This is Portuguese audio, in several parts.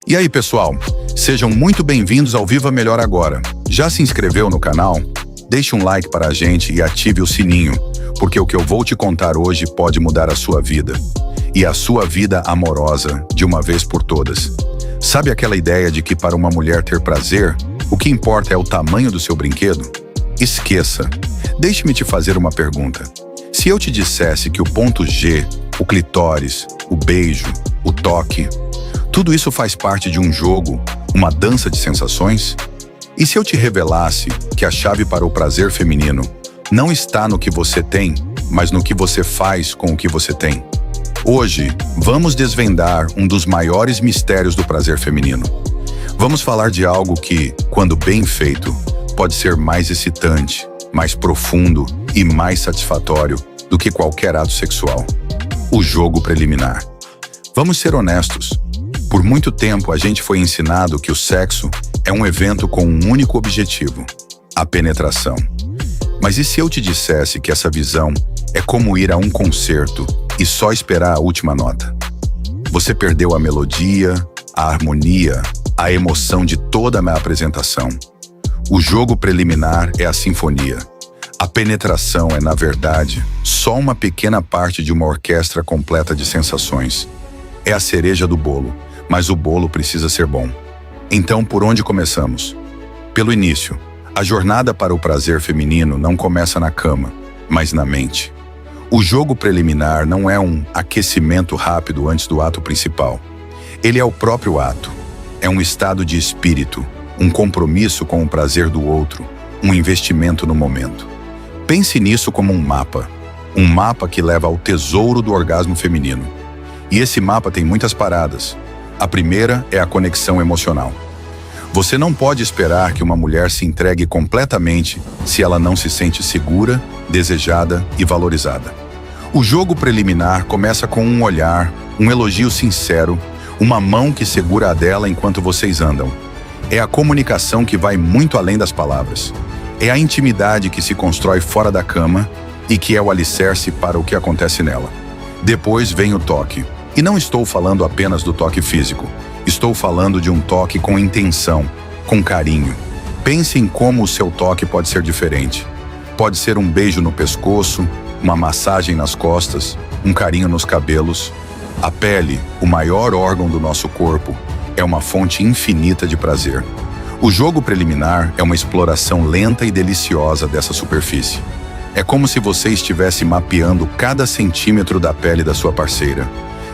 E aí, pessoal? Sejam muito bem-vindos ao Viva Melhor Agora. Já se inscreveu no canal? Deixe um like para a gente e ative o sininho, porque o que eu vou te contar hoje pode mudar a sua vida. E a sua vida amorosa, de uma vez por todas. Sabe aquela ideia de que para uma mulher ter prazer, o que importa é o tamanho do seu brinquedo? Esqueça. Deixe-me te fazer uma pergunta. Se eu te dissesse que o ponto G, o clitóris, o beijo, o toque, tudo isso faz parte de um jogo, uma dança de sensações? E se eu te revelasse que a chave para o prazer feminino não está no que você tem, mas no que você faz com o que você tem? Hoje, vamos desvendar um dos maiores mistérios do prazer feminino. Vamos falar de algo que, quando bem feito, pode ser mais excitante, mais profundo e mais satisfatório do que qualquer ato sexual. O jogo preliminar. Vamos ser honestos. Por muito tempo, a gente foi ensinado que o sexo é um evento com um único objetivo, a penetração. Mas e se eu te dissesse que essa visão é como ir a um concerto e só esperar a última nota? Você perdeu a melodia, a harmonia, a emoção de toda a apresentação. O jogo preliminar é a sinfonia. A penetração é, na verdade, só uma pequena parte de uma orquestra completa de sensações. É a cereja do bolo, mas o bolo precisa ser bom. Então, por onde começamos? Pelo início. A jornada para o prazer feminino não começa na cama, mas na mente. O jogo preliminar não é um aquecimento rápido antes do ato principal. Ele é o próprio ato. É um estado de espírito, um compromisso com o prazer do outro, um investimento no momento. Pense nisso como um mapa que leva ao tesouro do orgasmo feminino. E esse mapa tem muitas paradas. A primeira é a conexão emocional. Você não pode esperar que uma mulher se entregue completamente se ela não se sente segura, desejada e valorizada. O jogo preliminar começa com um olhar, um elogio sincero, uma mão que segura a dela enquanto vocês andam. É a comunicação que vai muito além das palavras. É a intimidade que se constrói fora da cama e que é o alicerce para o que acontece nela. Depois vem o toque. E não estou falando apenas do toque físico. Estou falando de um toque com intenção, com carinho. Pense em como o seu toque pode ser diferente. Pode ser um beijo no pescoço, uma massagem nas costas, um carinho nos cabelos. A pele, o maior órgão do nosso corpo, é uma fonte infinita de prazer. O jogo preliminar é uma exploração lenta e deliciosa dessa superfície. É como se você estivesse mapeando cada centímetro da pele da sua parceira,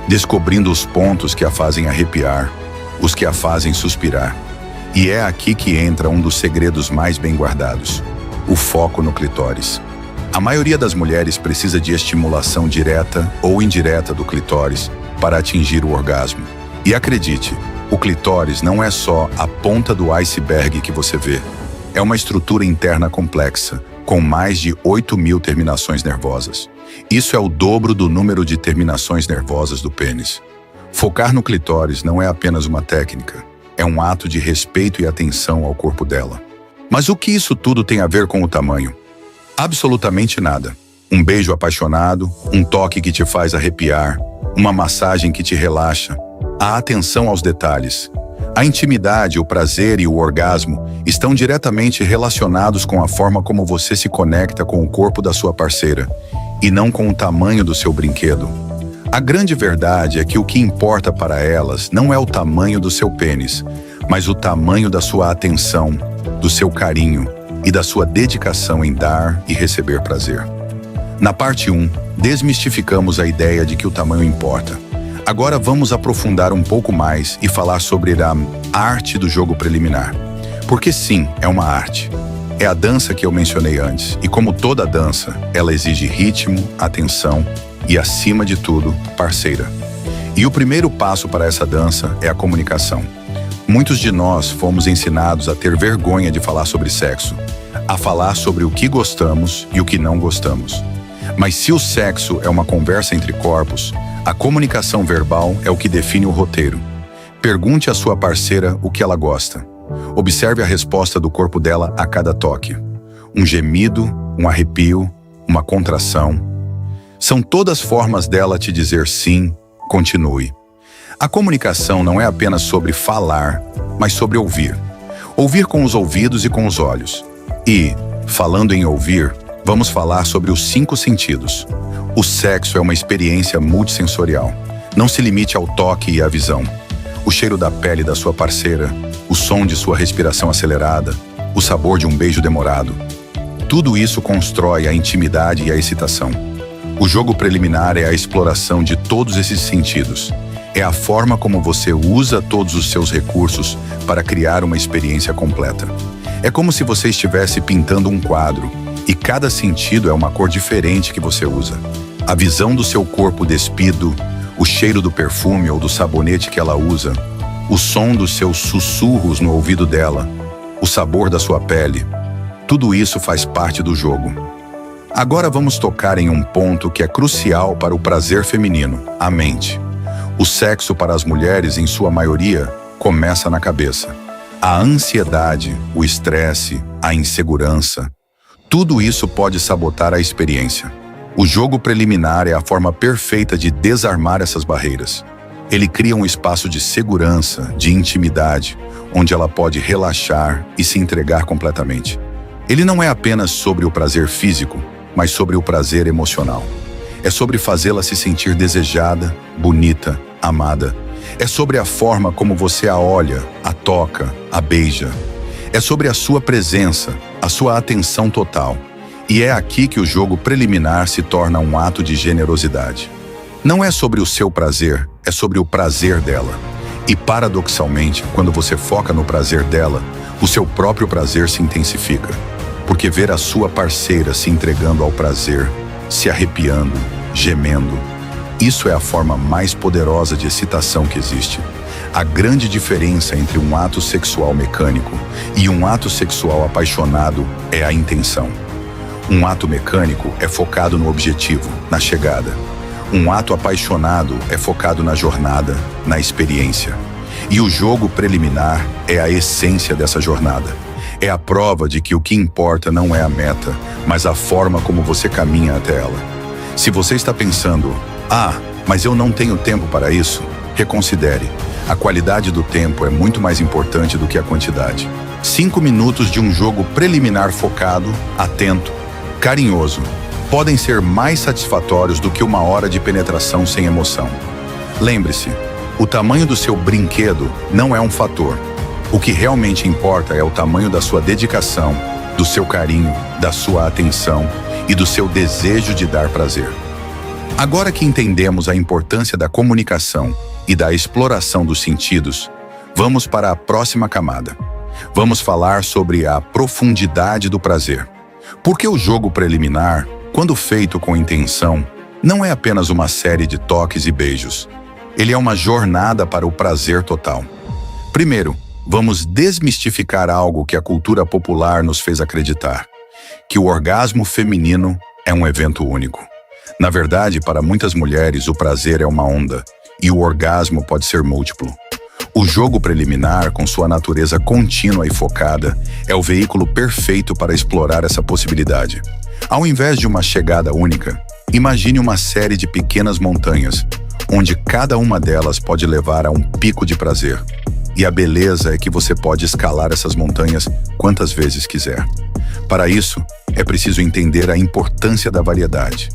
descobrindo os pontos que a fazem arrepiar, os que a fazem suspirar. E é aqui que entra um dos segredos mais bem guardados, o foco no clitóris. A maioria das mulheres precisa de estimulação direta ou indireta do clitóris para atingir o orgasmo. E acredite, o clitóris não é só a ponta do iceberg que você vê. É uma estrutura interna complexa, com mais de 8.000 terminações nervosas. Isso é o dobro do número de terminações nervosas do pênis. Focar no clitóris não é apenas uma técnica, é um ato de respeito e atenção ao corpo dela. Mas o que isso tudo tem a ver com o tamanho? Absolutamente nada. Um beijo apaixonado, um toque que te faz arrepiar, uma massagem que te relaxa, a atenção aos detalhes. A intimidade, o prazer e o orgasmo estão diretamente relacionados com a forma como você se conecta com o corpo da sua parceira, e não com o tamanho do seu brinquedo. A grande verdade é que o que importa para elas não é o tamanho do seu pênis, mas o tamanho da sua atenção, do seu carinho e da sua dedicação em dar e receber prazer. Na parte 1, desmistificamos a ideia de que o tamanho importa. Agora vamos aprofundar um pouco mais e falar sobre a arte do jogo preliminar. Porque sim, é uma arte. É a dança que eu mencionei antes, e como toda dança, ela exige ritmo, atenção e, acima de tudo, parceira. E o primeiro passo para essa dança é a comunicação. Muitos de nós fomos ensinados a ter vergonha de falar sobre sexo, a falar sobre o que gostamos e o que não gostamos. Mas se o sexo é uma conversa entre corpos, a comunicação verbal é o que define o roteiro. Pergunte à sua parceira o que ela gosta. Observe a resposta do corpo dela a cada toque. Um gemido, um arrepio, uma contração. São todas formas dela te dizer sim, continue. A comunicação não é apenas sobre falar, mas sobre ouvir. Ouvir com os ouvidos e com os olhos. E, falando em ouvir, vamos falar sobre os 5 sentidos. O sexo é uma experiência multissensorial. Não se limite ao toque e à visão. O cheiro da pele da sua parceira, o som de sua respiração acelerada, o sabor de um beijo demorado. Tudo isso constrói a intimidade e a excitação. O jogo preliminar é a exploração de todos esses sentidos. É a forma como você usa todos os seus recursos para criar uma experiência completa. É como se você estivesse pintando um quadro, e cada sentido é uma cor diferente que você usa. A visão do seu corpo despido, o cheiro do perfume ou do sabonete que ela usa, o som dos seus sussurros no ouvido dela, o sabor da sua pele. Tudo isso faz parte do jogo. Agora vamos tocar em um ponto que é crucial para o prazer feminino, a mente. O sexo para as mulheres, em sua maioria, começa na cabeça. A ansiedade, o estresse, a insegurança, tudo isso pode sabotar a experiência. O jogo preliminar é a forma perfeita de desarmar essas barreiras. Ele cria um espaço de segurança, de intimidade, onde ela pode relaxar e se entregar completamente. Ele não é apenas sobre o prazer físico, mas sobre o prazer emocional. É sobre fazê-la se sentir desejada, bonita, amada. É sobre a forma como você a olha, a toca, a beija. É sobre a sua presença, a sua atenção total. E é aqui que o jogo preliminar se torna um ato de generosidade. Não é sobre o seu prazer, é sobre o prazer dela. E paradoxalmente, quando você foca no prazer dela, o seu próprio prazer se intensifica. Porque ver a sua parceira se entregando ao prazer, se arrepiando, gemendo, isso é a forma mais poderosa de excitação que existe. A grande diferença entre um ato sexual mecânico e um ato sexual apaixonado é a intenção. Um ato mecânico é focado no objetivo, na chegada. Um ato apaixonado é focado na jornada, na experiência. E o jogo preliminar é a essência dessa jornada. É a prova de que o que importa não é a meta, mas a forma como você caminha até ela. Se você está pensando, mas eu não tenho tempo para isso, reconsidere. A qualidade do tempo é muito mais importante do que a quantidade. 5 minutos de um jogo preliminar focado, atento, carinhoso, podem ser mais satisfatórios do que 1 hora de penetração sem emoção. Lembre-se, o tamanho do seu brinquedo não é um fator. O que realmente importa é o tamanho da sua dedicação, do seu carinho, da sua atenção e do seu desejo de dar prazer. Agora que entendemos a importância da comunicação e da exploração dos sentidos, vamos para a próxima camada. Vamos falar sobre a profundidade do prazer. Porque o jogo preliminar, quando feito com intenção, não é apenas uma série de toques e beijos. Ele é uma jornada para o prazer total. Primeiro, vamos desmistificar algo que a cultura popular nos fez acreditar: que o orgasmo feminino é um evento único. Na verdade, para muitas mulheres, o prazer é uma onda, e o orgasmo pode ser múltiplo. O jogo preliminar, com sua natureza contínua e focada, é o veículo perfeito para explorar essa possibilidade. Ao invés de uma chegada única, imagine uma série de pequenas montanhas, onde cada uma delas pode levar a um pico de prazer. E a beleza é que você pode escalar essas montanhas quantas vezes quiser. Para isso, é preciso entender a importância da variedade.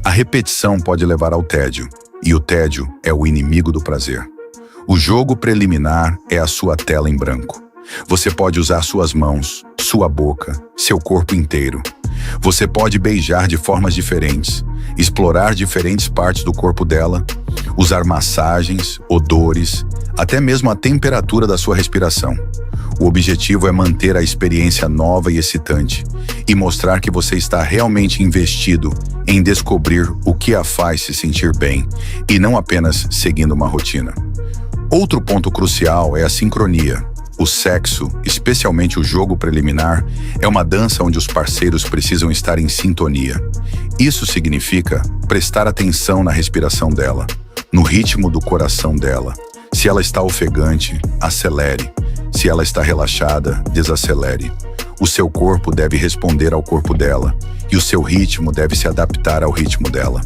A repetição pode levar ao tédio, e o tédio é o inimigo do prazer. O jogo preliminar é a sua tela em branco. Você pode usar suas mãos, sua boca, seu corpo inteiro. Você pode beijar de formas diferentes, explorar diferentes partes do corpo dela, usar massagens, odores, até mesmo a temperatura da sua respiração. O objetivo é manter a experiência nova e excitante e mostrar que você está realmente investido em descobrir o que a faz se sentir bem e não apenas seguindo uma rotina. Outro ponto crucial é a sincronia. O sexo, especialmente o jogo preliminar, é uma dança onde os parceiros precisam estar em sintonia. Isso significa prestar atenção na respiração dela, no ritmo do coração dela. Se ela está ofegante, acelere. Se ela está relaxada, desacelere. O seu corpo deve responder ao corpo dela, e o seu ritmo deve se adaptar ao ritmo dela.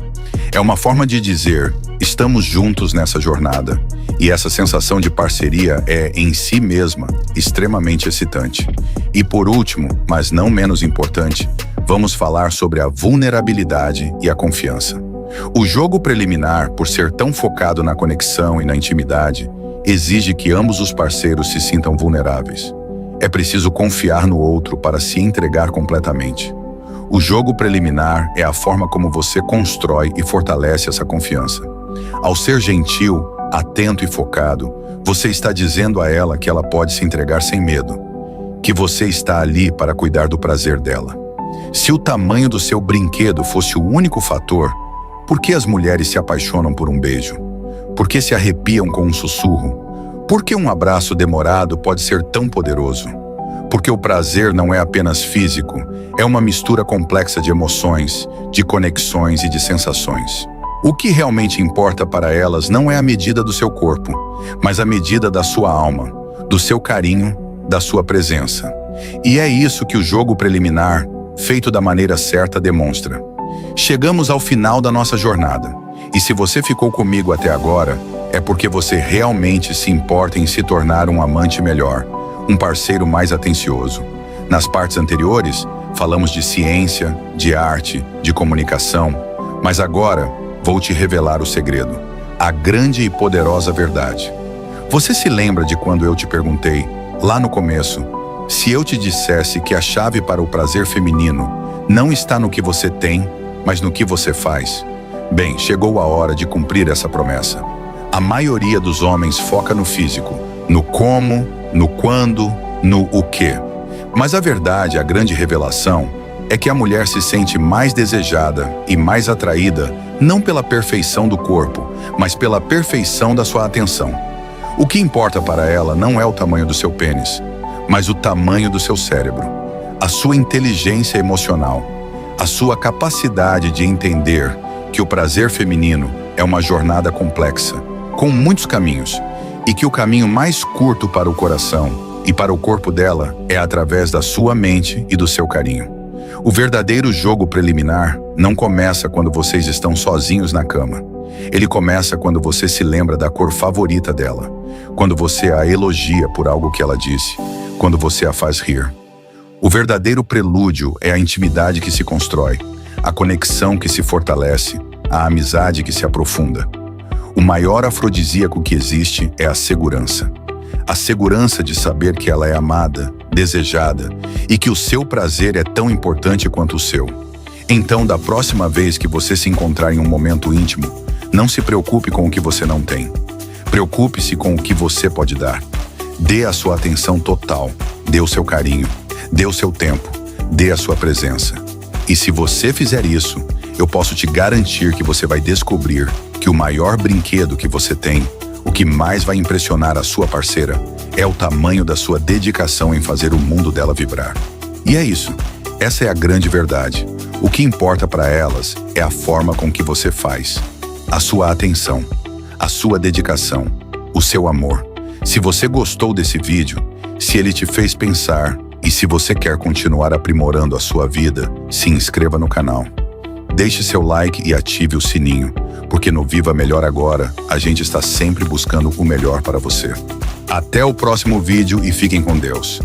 É uma forma de dizer, estamos juntos nessa jornada. E essa sensação de parceria é, em si mesma, extremamente excitante. E por último, mas não menos importante, vamos falar sobre a vulnerabilidade e a confiança. O jogo preliminar, por ser tão focado na conexão e na intimidade, exige que ambos os parceiros se sintam vulneráveis. É preciso confiar no outro para se entregar completamente. O jogo preliminar é a forma como você constrói e fortalece essa confiança. Ao ser gentil, atento e focado, você está dizendo a ela que ela pode se entregar sem medo, que você está ali para cuidar do prazer dela. Se o tamanho do seu brinquedo fosse o único fator, por que as mulheres se apaixonam por um beijo? Por que se arrepiam com um sussurro? Por que um abraço demorado pode ser tão poderoso? Porque o prazer não é apenas físico, é uma mistura complexa de emoções, de conexões e de sensações. O que realmente importa para elas não é a medida do seu corpo, mas a medida da sua alma, do seu carinho, da sua presença. E é isso que o jogo preliminar, feito da maneira certa, demonstra. Chegamos ao final da nossa jornada, e se você ficou comigo até agora, é porque você realmente se importa em se tornar um amante melhor, um parceiro mais atencioso. Nas partes anteriores, falamos de ciência, de arte, de comunicação, mas agora vou te revelar o segredo, a grande e poderosa verdade. Você se lembra de quando eu te perguntei, lá no começo, se eu te dissesse que a chave para o prazer feminino não está no que você tem, mas no que você faz? Bem, chegou a hora de cumprir essa promessa. A maioria dos homens foca no físico, no como, no quando, no o quê. Mas a verdade, a grande revelação, é que a mulher se sente mais desejada e mais atraída não pela perfeição do corpo, mas pela perfeição da sua atenção. O que importa para ela não é o tamanho do seu pênis, mas o tamanho do seu cérebro, a sua inteligência emocional, a sua capacidade de entender que o prazer feminino é uma jornada complexa, com muitos caminhos, e que o caminho mais curto para o coração e para o corpo dela é através da sua mente e do seu carinho. O verdadeiro jogo preliminar não começa quando vocês estão sozinhos na cama. Ele começa quando você se lembra da cor favorita dela, quando você a elogia por algo que ela disse, quando você a faz rir. O verdadeiro prelúdio é a intimidade que se constrói, a conexão que se fortalece, a amizade que se aprofunda. O maior afrodisíaco que existe é a segurança. A segurança de saber que ela é amada, desejada e que o seu prazer é tão importante quanto o seu. Então, da próxima vez que você se encontrar em um momento íntimo, não se preocupe com o que você não tem. Preocupe-se com o que você pode dar. Dê a sua atenção total, dê o seu carinho, dê o seu tempo, dê a sua presença. E se você fizer isso, eu posso te garantir que você vai descobrir que o maior brinquedo que você tem, o que mais vai impressionar a sua parceira, é o tamanho da sua dedicação em fazer o mundo dela vibrar. E é isso. Essa é a grande verdade. O que importa para elas é a forma com que você faz, a sua atenção, a sua dedicação, o seu amor. Se você gostou desse vídeo, se ele te fez pensar e se você quer continuar aprimorando a sua vida, se inscreva no canal. Deixe seu like e ative o sininho, porque no Viva Melhor Agora, a gente está sempre buscando o melhor para você. Até o próximo vídeo e fiquem com Deus.